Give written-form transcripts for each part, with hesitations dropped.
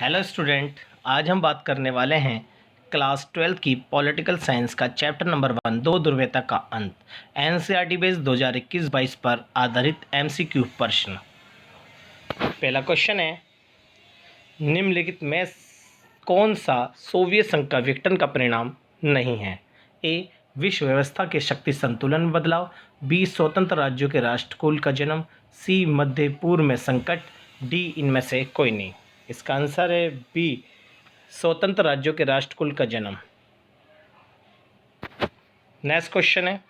Hello student, आज हम बात करने वाले हैं क्लास 12 की पॉलिटिकल साइंस का चैप्टर नंबर 1 दो ध्रुवीयता का अंत एनसीईआरटी बेस 2021-22 पर आधारित एमसीक्यू प्रश्न। पहला क्वेश्चन है, निम्नलिखित में कौन सा सोवियत संघ का विघटन का परिणाम नहीं है? ए, विश्व व्यवस्था के शक्ति संतुलन में बदलाव। बी, स्वतंत्र राज्यों के राष्ट्रकुल का जन्म। सी, मध्य पूर्व में संकट। डी, इनमें से कोई नहीं। इसका आंसर है बी, स्वतंत्र राज्यों के राष्ट्रकुल का जन्म। नेक्स्ट क्वेश्चन है,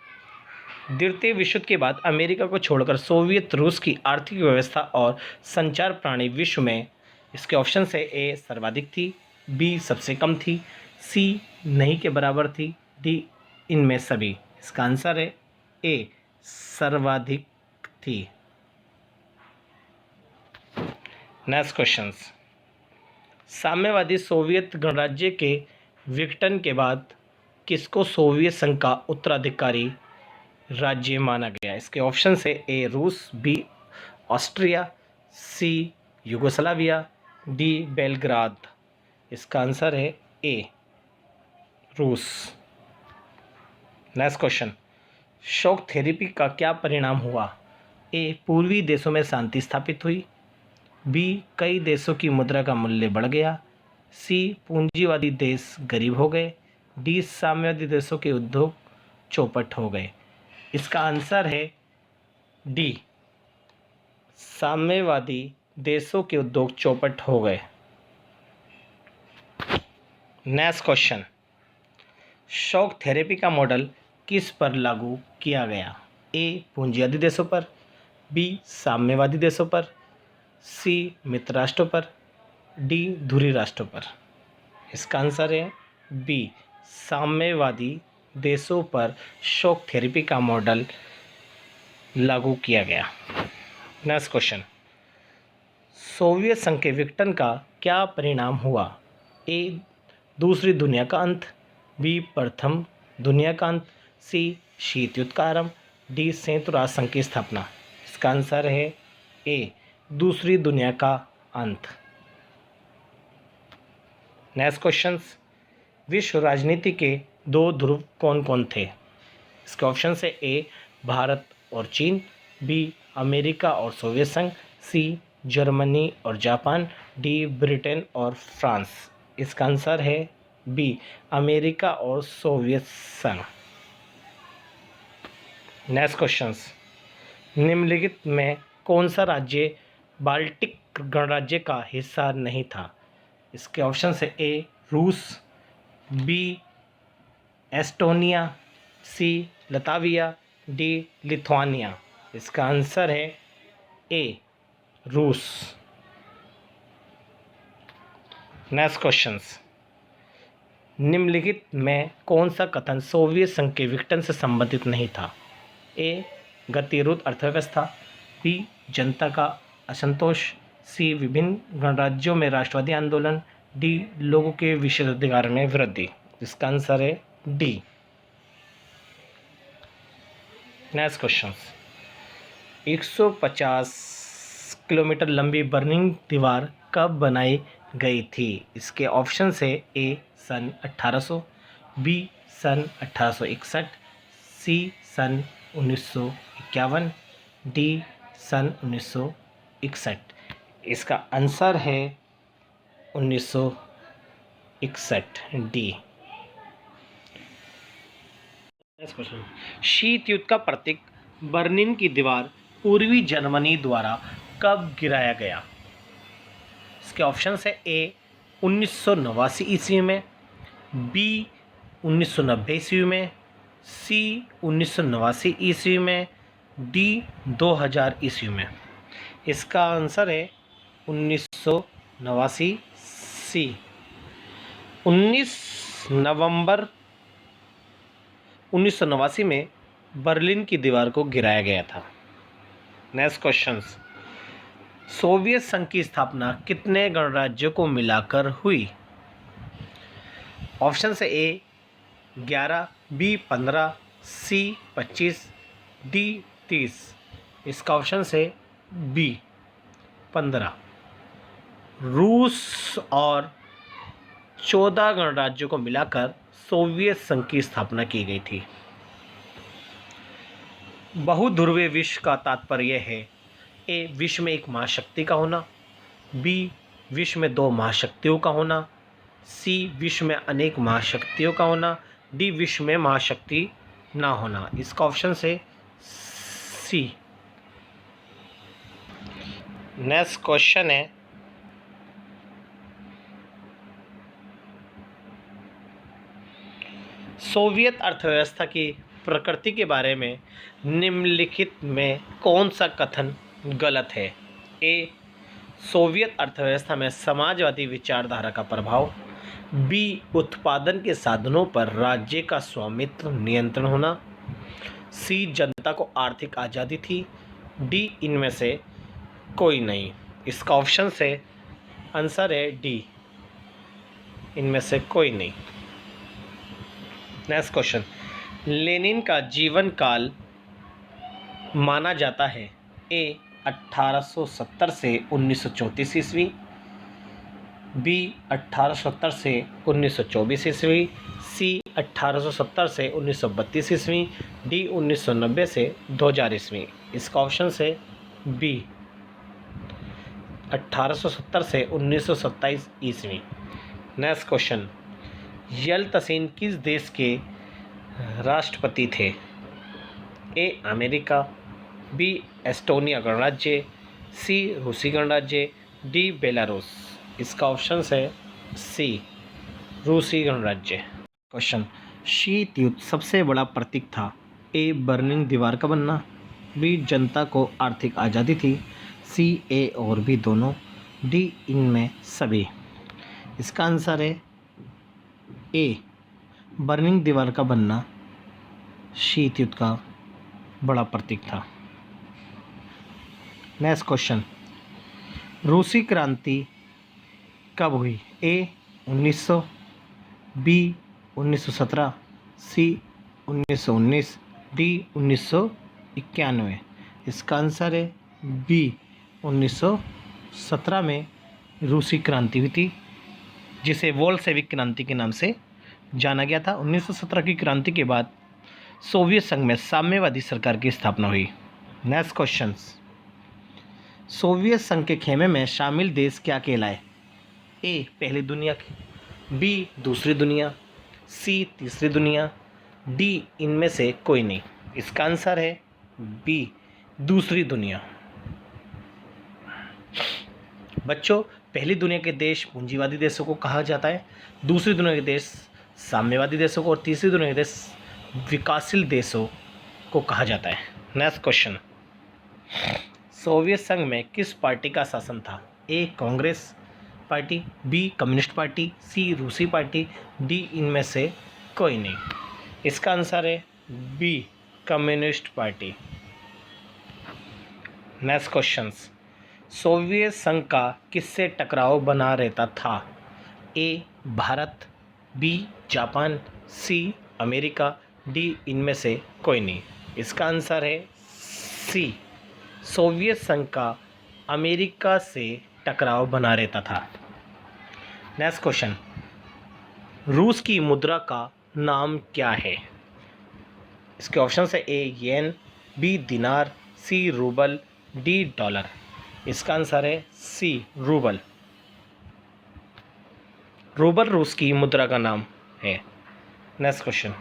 द्वितीय विश्व युद्ध के बाद अमेरिका को छोड़कर सोवियत रूस की आर्थिक व्यवस्था और संचार प्रणाली विश्व में, इसके ऑप्शन है ए, सर्वाधिक थी। बी, सबसे कम थी। सी, नहीं के बराबर थी। डी, इनमें सभी। इसका आंसर है ए, सर्वाधिक थी। नेक्स्ट क्वेश्चन, साम्यवादी सोवियत गणराज्य के विघटन के बाद किसको सोवियत संघ का उत्तराधिकारी राज्य माना गया? इसके ऑप्शन है ए, रूस। B, Austria. C, Yugoslavia. D, Belgrade. इसका आंसर है ए, रूस। नेक्स्ट क्वेश्चन, शॉक थेरेपी का क्या परिणाम हुआ? ए, पूर्वी देशों में शांति स्थापित हुई। बी, कई देशों की मुद्रा का मूल्य बढ़ गया। सी, पूंजीवादी देश गरीब हो गए। डी, साम्यवादी देशों के उद्योग चौपट हो गए। इसका आंसर है डी, साम्यवादी देशों के उद्योग चौपट हो गए। नेक्स्ट क्वेश्चन, शॉक थेरेपी का मॉडल किस पर लागू किया गया? ए, पूंजीवादी देशों पर। बी, साम्यवादी देशों पर। सी, मित्र राष्ट्रों पर। डी, धुरी राष्ट्रों पर। इसका आंसर है बी, साम्यवादी देशों पर शॉक थेरेपी का मॉडल लागू किया गया। नेक्स्ट क्वेश्चन, सोवियत संघ के विघटन का क्या परिणाम हुआ? ए, दूसरी दुनिया का अंत। बी, प्रथम दुनिया का अंत। सी, शीत युद्ध का आरंभ। डी, संयुक्त राष्ट्र संघ की स्थापना। इसका आंसर है ए, दूसरी दुनिया का अंत। नेक्स्ट क्वेश्चन, विश्व राजनीति के दो ध्रुव कौन कौन थे? इसके ऑप्शन है ए, भारत और चीन। बी, अमेरिका और सोवियत संघ। सी, जर्मनी और जापान। डी, ब्रिटेन और फ्रांस। इसका आंसर है बी, अमेरिका और सोवियत संघ। नेक्स्ट क्वेश्चन, निम्नलिखित में कौन सा राज्य बाल्टिक गणराज्य का हिस्सा नहीं था? इसके ऑप्शन है ए, रूस। B, Estonia. C, Latvia. D, Lithuania. इसका आंसर है ए, रूस। नेक्स्ट क्वेश्चंस, निम्नलिखित में कौन सा कथन सोवियत संघ के विघटन से संबंधित नहीं था? ए, गतिरोध अर्थव्यवस्था। बी, जनता का असंतोष। सी, विभिन्न गणराज्यों में राष्ट्रवादी आंदोलन। डी, लोगों के विशेषाधिकार में वृद्धि। इसका आंसर है डी। नेक्स्ट क्वेश्चन, 150 किलोमीटर लंबी बर्लिन दीवार कब बनाई गई थी? इसके ऑप्शन है ए, सन 1800। बी, सन 1861। सी, सन 1951। डी, सन 1961। इसका आंसर है 1961, डी। नेक्स्ट क्वेश्चन, शीत युद्ध का प्रतीक बर्लिन की दीवार पूर्वी जर्मनी द्वारा कब गिराया गया? इसके ऑप्शन है ए, 1989 ईस्वी में। बी, 1990 ईस्वी में। सी, 1989 ईस्वी में। डी, 2000 ईस्वी में। इसका आंसर है 1989 सी। 19 नवंबर 1989 में बर्लिन की दीवार को गिराया गया था। नेक्स्ट क्वेश्चन, सोवियत संघ की स्थापना कितने गणराज्यों को मिलाकर हुई? ऑप्शन है ए, 11। बी, 15। सी, 25। डी, 30। इसका ऑप्शन है बी, 15। रूस और 14 गणराज्यों को मिलाकर सोवियत संघ की स्थापना की गई थी। बहुध्रुवीय विश्व का तात्पर्य है ए विश्व में एक महाशक्ति का होना, बी विश्व में 2 महाशक्तियों का होना, सी विश्व में अनेक महाशक्तियों का होना, डी विश्व में महाशक्ति ना होना। इसका ऑप्शन है सी। नेक्स्ट क्वेश्चन है सोवियत अर्थव्यवस्था की प्रकृति के बारे में निम्नलिखित में कौन सा कथन गलत है? ए सोवियत अर्थव्यवस्था में समाजवादी विचारधारा का प्रभाव, बी उत्पादन के साधनों पर राज्य का स्वामित्व नियंत्रण होना, सी जनता को आर्थिक आज़ादी थी, डी इनमें से कोई नहीं। इसका ऑप्शन से आंसर है डी, इनमें से कोई नहीं। नेक्स्ट क्वेश्चन, लेनिन का जीवन काल माना जाता है ए 1870 से 1934 ईस्वी, बी 1870 से 1924 ईस्वी, सी 1870 से 1932 ईस्वी, डी 1990 से 2000 ईस्वी। इसका ऑप्शन है बी 1870 से 1927 ईस्वी। नेक्स्ट क्वेश्चन, यल्तसिन किस देश के राष्ट्रपति थे? ए अमेरिका, बी एस्टोनिया गणराज्य, सी रूसी गणराज्य, डी बेलारूस। इसका ऑप्शन है सी रूसी गणराज्य। क्वेश्चन, शीत युद्ध सबसे बड़ा प्रतीक था? ए बर्लिन दीवार का बनना, बी जनता को आर्थिक आज़ादी थी, सी ए और बी दोनों, डी इनमें सभी। इसका आंसर है ए बर्लिन दीवार का बनना शीत युद्ध का बड़ा प्रतीक था। नेक्स्ट क्वेश्चन, रूसी क्रांति कब हुई? ए 1900, बी 1917, सी 1919, डी 1991। इसका आंसर है बी 1917 में रूसी क्रांति हुई थी, जिसे बोल्शेविक क्रांति के नाम से जाना गया था। 1917 की क्रांति के बाद सोवियत संघ में साम्यवादी सरकार की स्थापना हुई। नेक्स्ट क्वेश्चन, सोवियत संघ के खेमे में शामिल देश क्या कहलाए? ए पहली दुनिया के, बी दूसरी दुनिया, सी तीसरी दुनिया, डी इनमें से कोई नहीं। इसका आंसर है बी दूसरी दुनिया। बच्चों, पहली दुनिया के देश पूंजीवादी देशों को कहा जाता है, दूसरी दुनिया के देश साम्यवादी देशों को और तीसरी दुनिया के देश विकासशील देशों को कहा जाता है। नेक्स्ट क्वेश्चन, सोवियत संघ में किस पार्टी का शासन था? A Congress party, B communist party, C रूसी पार्टी, डी इनमें से कोई नहीं। इसका आंसर है B communist party. Next questions, Soviet संघ का किससे टकराव बना रहता था? A Bharat, B Japan, C America, D इनमें से कोई नहीं। इसका आंसर है सी सोवियत संघ का अमेरिका से टकराव बना रहता था। नेक्स्ट क्वेश्चन, रूस की मुद्रा का नाम क्या है? इसके ऑप्शन है ए येन, बी दिनार, सी रूबल, डी डॉलर। इसका आंसर है सी रूबल। रूबल रूस की मुद्रा का नाम है। नेक्स्ट क्वेश्चन,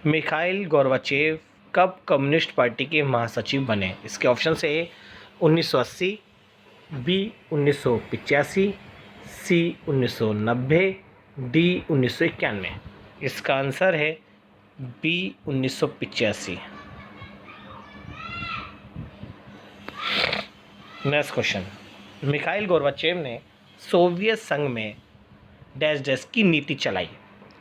मिखाइल गोर्बाचेव कब कम्युनिस्ट पार्टी के महासचिव बने? इसके ऑप्शन से ए 1980, बी 1985, सी 1990, डी 1991। इसका आंसर है B 1985। Next question, Mikhail Gorbachev ने सोवियत संघ में डैश डैश की नीति चलाई?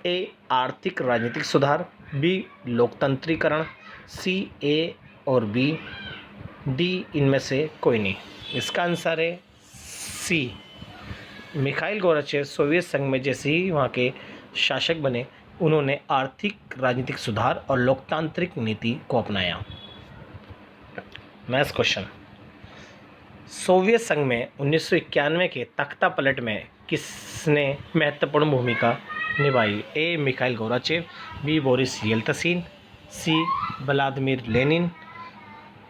ए आर्थिक राजनीतिक सुधार, बी लोकतंत्रीकरण, सी ए और बी, डी इनमें से कोई नहीं। इसका आंसर है सी मिखाइल गोर्बाचेव सोवियत संघ में जैसे ही वहाँ के शासक बने, उन्होंने आर्थिक राजनीतिक सुधार और लोकतांत्रिक नीति को अपनाया। नेक्स्ट क्वेश्चन, सोवियत संघ में 1991 के तख्ता पलट में किसने महत्वपूर्ण भूमिका निभाई? A Mikhail Gorbachev, B Boris Yeltsin, C Vladimir Lenin,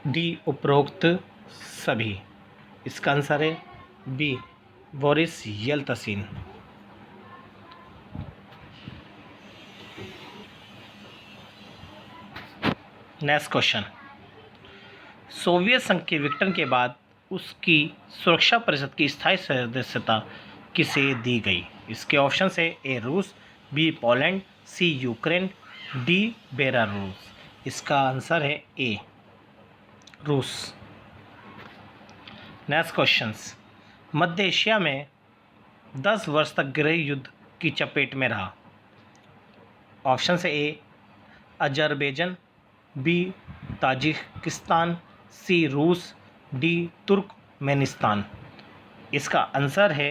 D उपरोक्त सभी। इसका आंसर है B Boris Yeltsin. Next question, Soviet संघ के विघटन के बाद उसकी सुरक्षा परिषद की स्थायी सदस्यता किसे दी गई? इसके ऑप्शन है ए रूस, बी पोलैंड, सी यूक्रेन, डी बेलारूस। इसका आंसर है ए रूस। नेक्स्ट क्वेश्चंस, मध्य एशिया में 10 वर्ष तक गृह युद्ध की चपेट में रहा। ऑप्शन है ए अजरबैजान, बी ताजिकिस्तान, सी रूस, डी तुर्कमेनिस्तान। इसका आंसर है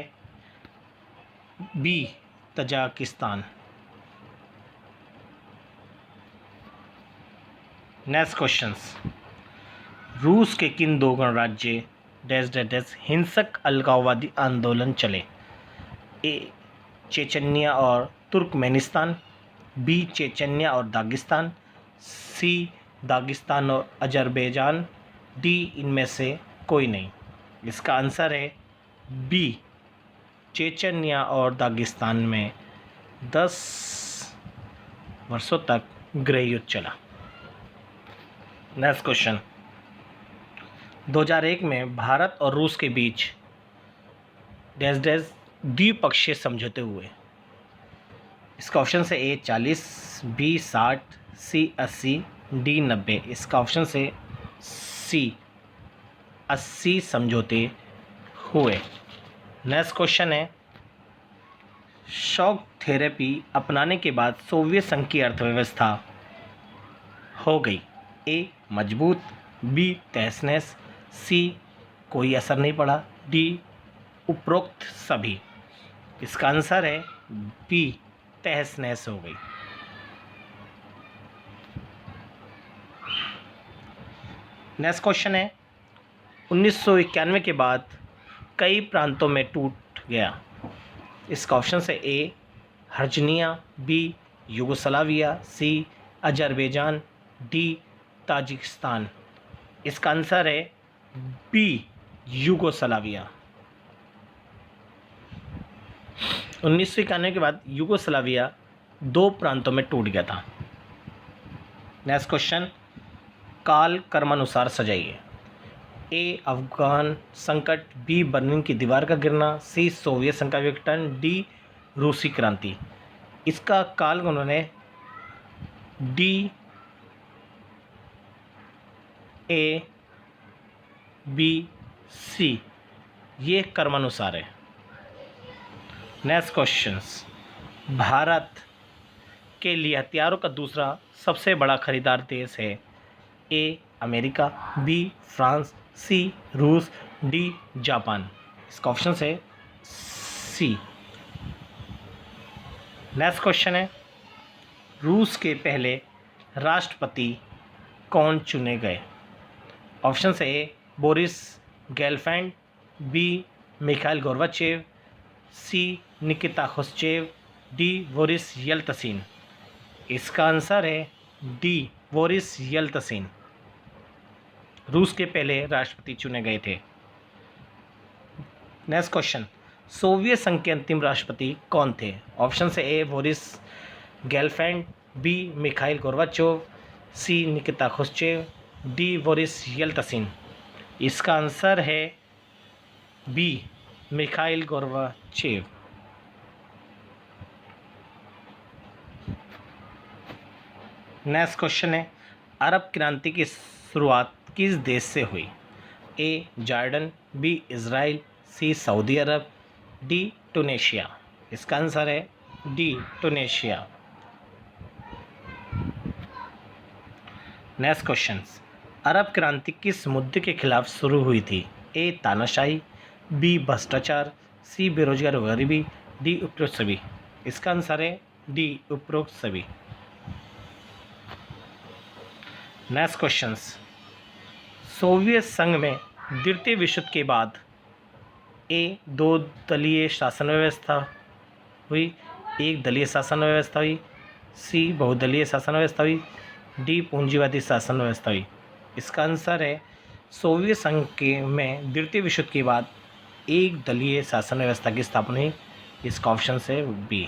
बी तजाकिस्तान। नेक्स्ट क्वेश्चंस, रूस के किन दो गणराज्य डैश डैश डैश हिंसक अलगाववादी आंदोलन चले? ए चेचन्या और तुर्कमेनिस्तान, बी चेचन्या और दागिस्तान, सी दागिस्तान और अजरबैजान, डी इनमें से कोई नहीं। इसका आंसर है बी चेचन्या और दागिस्तान में 10 वर्षों तक गृह युद्ध चला। नेक्स्ट क्वेश्चन, 2001 में भारत और रूस के बीच डैश डैश द्विपक्षीय समझौते हुए। इसका ऑप्शन है ए 40, बी 60, सी 80, डी 90। इसका ऑप्शन है सी 80 समझौते हुए। नेक्स्ट क्वेश्चन है, शॉक थेरेपी अपनाने के बाद सोवियत संघ की अर्थव्यवस्था हो गई? ए मजबूत, बी तहस नहस, सी कोई असर नहीं पड़ा, डी उपरोक्त सभी। इसका आंसर है बी तहस नहस हो गई। नेक्स्ट क्वेश्चन है, 1991 के बाद कई प्रांतों में टूट गया। इसका ऑप्शन है ए हर्जनिया, बी यूगोस्लाविया, सी अजरबैजान, डी ताजिकिस्तान। इसका आंसर है बी यूगोस्लाविया। 1991 के बाद यूगोस्लाविया 2 प्रांतों में टूट गया था। नेक्स्ट क्वेश्चन, काल कर्मानुसार सजाइए। ए अफगान संकट, बी बर्लिन की दीवार का गिरना, सी सोवियत संघ का विघटन, डी रूसी क्रांति। इसका काल उन्होंने डी ए बी सी ये कर्मानुसार है। नेक्स्ट क्वेश्चंस, भारत के लिए हथियारों का दूसरा सबसे बड़ा खरीदार देश है? ए अमेरिका, बी फ्रांस, सी रूस, डी जापान। इसका ऑप्शन है सी। नेक्स्ट क्वेश्चन है, रूस के पहले राष्ट्रपति कौन चुने गए? ऑप्शन है A Boris Gelfand, B Mikhail Gorbachev, C Nikita Khrushchev, D Boris Yeltsin. इसका आंसर है डी बोरिस येल्तसिन। रूस के पहले राष्ट्रपति चुने गए थे। नेक्स्ट क्वेश्चन, सोवियत संघ के अंतिम राष्ट्रपति कौन थे? ऑप्शन है A Boris Gelfand, B Mikhail Gorbachev, C Nikita Khrushchev, D Boris Yeltsin. इसका आंसर है B Mikhail Gorbachev. Next question है, अरब क्रांति की शुरुआत किस देश से हुई? A Jordan, B Israel, C Saudi Arab, D Tunisia. इसका आंसर है डी टूनेशिया। नेक्स्ट क्वेश्चन, अरब क्रांति किस मुद्दे के खिलाफ शुरू हुई थी? ए तानाशाही, बी भ्रष्टाचार, सी बेरोजगार व गरीबी, डी उपरोक्त सभी। इसका आंसर है डी उपरोक्त सभी। नेक्स्ट क्वेश्चंस, सोवियत संघ में द्वितीय विश्व के बाद ए दो दलीय शासन व्यवस्था हुई, एक दलीय शासन व्यवस्था हुई, सी बहुदलीय शासन व्यवस्था हुई, डी पूंजीवादी शासन व्यवस्था हुई। इसका आंसर है सोवियत संघ के में द्वितीय विश्व के बाद एक दलीय शासन व्यवस्था की स्थापना हुई। इसका ऑप्शन है बी।